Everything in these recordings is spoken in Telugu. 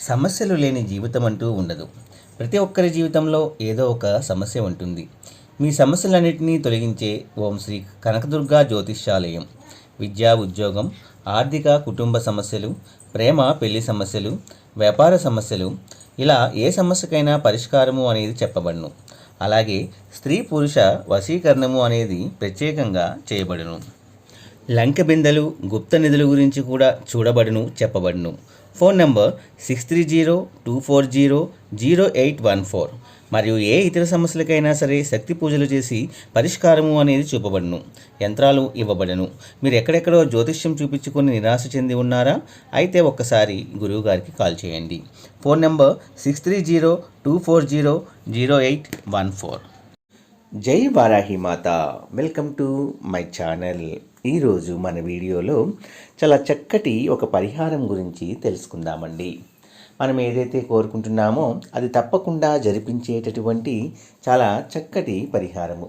సమస్యలు లేని జీవితం అంటూ ఉండదు. ప్రతి ఒక్కరి జీవితంలో ఏదో ఒక సమస్య ఉంటుంది. మీ సమస్యలన్నిటినీ తొలగించే ఓం శ్రీ కనకదుర్గా జ్యోతిష్యాలయం. విద్యా, ఉద్యోగం, ఆర్థిక, కుటుంబ సమస్యలు, ప్రేమ, పెళ్లి సమస్యలు, వ్యాపార సమస్యలు, ఇలా ఏ సమస్యకైనా పరిష్కారము అనేది చెప్పబడును. అలాగే స్త్రీ పురుష వశీకరణము అనేది ప్రత్యేకంగా చేయబడును. లంకె బిందెలు, గుప్త నిధుల గురించి కూడా చూడబడును, చెప్పబడును. Phone number 6302400814. మరియు ఏ ఇతర సమస్యలకైనా సరే శక్తి పూజలు చేసి పరిష్కారము అనేది చూపబడును. యంత్రాలు ఇవ్వబడను. మీరు ఎక్కడెక్కడో జ్యోతిష్యం చూపించుకొని నిరాశ చెంది ఉన్నారా? అయితే ఒక్కసారి గురువు గారికి కాల్ చేయండి. Phone number 6302400814. జై వారాహి మాత. Welcome to my channel. ఈరోజు మన వీడియోలో చాలా చక్కటి ఒక పరిహారం గురించి తెలుసుకుందామండి. మనం ఏదైతే కోరుకుంటున్నామో అది తప్పకుండా జరిపించేటటువంటి చాలా చక్కటి పరిహారము.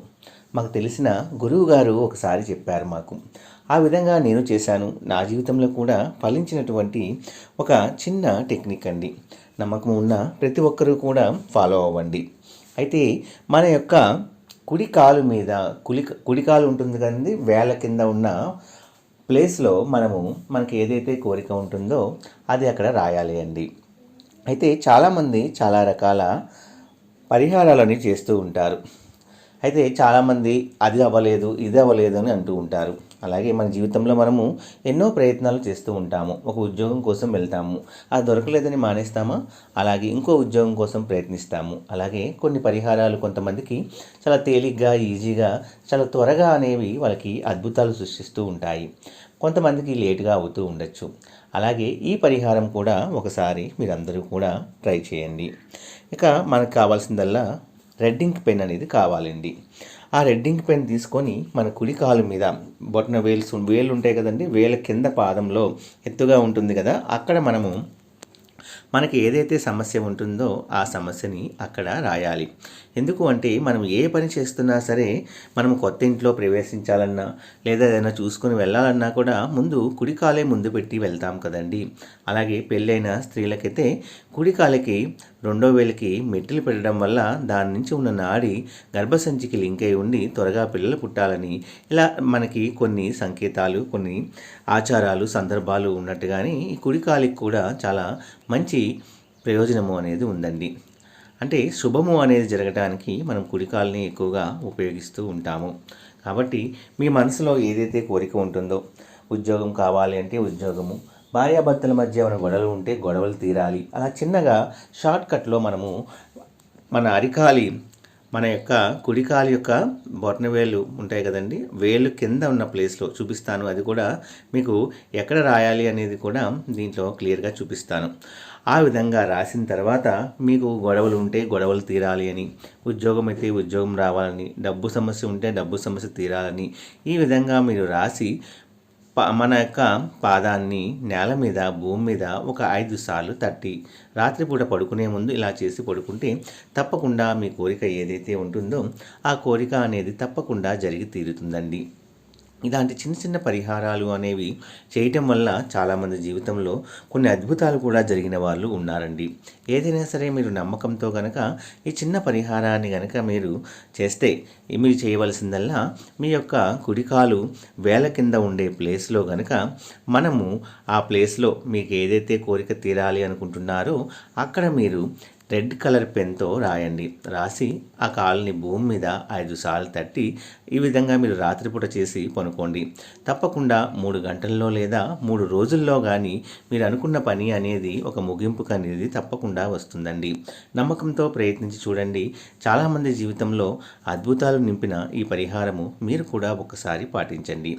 మాకు తెలిసిన గురువు గారు ఒకసారి చెప్పారు మాకు. ఆ విధంగా నేను చేశాను. నా జీవితంలో కూడా ఫలించినటువంటి ఒక చిన్న టెక్నిక్ అండి. నమ్మకం ఉన్న ప్రతి ఒక్కరూ కూడా ఫాలో అవ్వండి. అయితే మన యొక్క కుడి కాలు మీద కుడి కాలు ఉంటుంది కదండి, వేళ్ళ కింద ఉన్న ప్లేస్లో మనకి ఏదైతే కోరిక ఉంటుందో అది అక్కడ రాయాలి అండి. అయితే చాలామంది చాలా రకాల పరిహారాలని చేస్తూ ఉంటారు. అయితే చాలామంది అది అవ్వలేదు, ఇది అవ్వలేదు అని అంటూ ఉంటారు. అలాగే మన జీవితంలో మనము ఎన్నో ప్రయత్నాలు చేస్తూ ఉంటాము. ఒక ఉద్యోగం కోసం వెళ్తాము, అది దొరకలేదని మానేస్తామా? అలాగే ఇంకో ఉద్యోగం కోసం ప్రయత్నిస్తాము. అలాగే కొన్ని పరిహారాలు కొంతమందికి చాలా తేలిగ్గా, ఈజీగా, చాలా త్వరగా అనేవి వాళ్ళకి అద్భుతాలు సృష్టిస్తూ ఉంటాయి. కొంతమందికి లేటుగా అవుతూ ఉండొచ్చు. అలాగే ఈ పరిహారం కూడా ఒకసారి మీరందరూ కూడా ట్రై చేయండి. ఇక మనకు కావాల్సిందల్లా రెడ్ ఇంక్ పెన్ అనేది కావాలండి. ఆ రెడ్ ఇంక్ పెన్ తీసుకొని మన కుడి కాలు మీద బొటన వేలు ఉంటాయి కదండి, వేల కింద పాదంలో ఎత్తుగా ఉంటుంది కదా, అక్కడ మనకి ఏదైతే సమస్య ఉంటుందో ఆ సమస్యని అక్కడ రాయాలి. ఎందుకు అంటే మనం ఏ పని చేస్తున్నా సరే, మనం కొత్త ఇంట్లో ప్రవేశించాలన్నా లేదా ఏదైనా చూసుకొని వెళ్ళాలన్నా కూడా ముందు కుడికాలే ముందు పెట్టి వెళ్తాం కదండి. అలాగే పెళ్ళైన స్త్రీలకైతే కుడికాలకి 2వ వేలికి మెట్టులు పెట్టడం వల్ల దాని నుంచి ఉన్న నాడి గర్భసంచికి లింక్ అయి ఉండి త్వరగా పిల్లలు పుట్టాలని, ఇలా మనకి కొన్ని సంకేతాలు, కొన్ని ఆచారాలు, సందర్భాలు ఉన్నట్టుగానే ఈ కుడికాలికి కూడా చాలా మంచి ప్రయోజనము అనేది ఉందండి. అంటే శుభము అనేది జరగడానికి మనం కుడికాల్ని ఎక్కువగా ఉపయోగిస్తూ ఉంటాము. కాబట్టి మీ మనసులో ఏదైతే కోరిక ఉంటుందో, ఉద్యోగం కావాలి అంటే ఉద్యోగము, భార్యాభర్తల మధ్య ఏమైనా గొడవలు ఉంటే గొడవలు తీరాలి, అలా చిన్నగా షార్ట్కట్లో మన అరికాలి, మన యొక్క కుడికాలి యొక్క బొటన వేలు ఉంటాయి కదండి, వేలు కింద ఉన్న ప్లేస్లో చూపిస్తాను. అది కూడా మీకు ఎక్కడ రాయాలి అనేది కూడా దీంట్లో క్లియర్గా చూపిస్తాను. ఆ విధంగా రాసిన తర్వాత మీకు గొడవలు ఉంటే గొడవలు తీరాలి అని, ఉద్యోగం అయితే ఉద్యోగం రావాలని, డబ్బు సమస్య ఉంటే డబ్బు సమస్య తీరాలని, ఈ విధంగా మీరు రాసి మన యొక్క పాదాన్ని నేల మీద, భూమి మీద ఒక 5 సార్లు తట్టి రాత్రిపూట పడుకునే ముందు ఇలా చేసి పడుకుంటే తప్పకుండా మీ కోరిక ఏదైతే ఉంటుందో ఆ కోరిక అనేది తప్పకుండా జరిగి తీరుతుందండి. ఇలాంటి చిన్న చిన్న పరిహారాలు అనేవి చేయటం వల్ల చాలామంది జీవితంలో కొన్ని అద్భుతాలు కూడా జరిగిన వాళ్ళు ఉన్నారండి. ఏదైనా సరే మీరు నమ్మకంతో కనుక ఈ చిన్న పరిహారాన్ని కనుక మీరు చేస్తే, మీరు చేయవలసిందల్లా మీ యొక్క కుడికాలు వేల కింద ఉండే ప్లేస్లో కనుక ఆ ప్లేస్లో మీకు ఏదైతే కోరిక తీరాలి అనుకుంటున్నారో అక్కడ మీరు రెడ్ కలర్ పెన్తో రాయండి. రాసి ఆ కాలుని భూమి మీద 5 సార్లు తట్టి ఈ విధంగా మీరు రాత్రిపూట చేసి పనుకోండి. తప్పకుండా 3 గంటల్లో లేదా 3 రోజుల్లో కానీ మీరు అనుకున్న పని అనేది ఒక ముగింపుకు అనేది తప్పకుండా వస్తుందండి. నమ్మకంతో ప్రయత్నించి చూడండి. చాలామంది జీవితంలో అద్భుతాలు నింపిన ఈ పరిహారము మీరు కూడా ఒకసారి పాటించండి.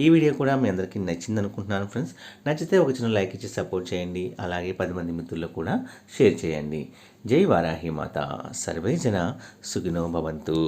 ఈ వీడియో కూడా మీ అందరికీ నచ్చింది అనుకుంటున్నాను ఫ్రెండ్స్. నచ్చితే ఒక చిన్న లైక్ ఇచ్చి సపోర్ట్ చేయండి. అలాగే 10 మంది మిత్రులకు కూడా షేర్ చేయండి. జై వారాహి మాత. సర్వే జన సుఖినో భవంతు.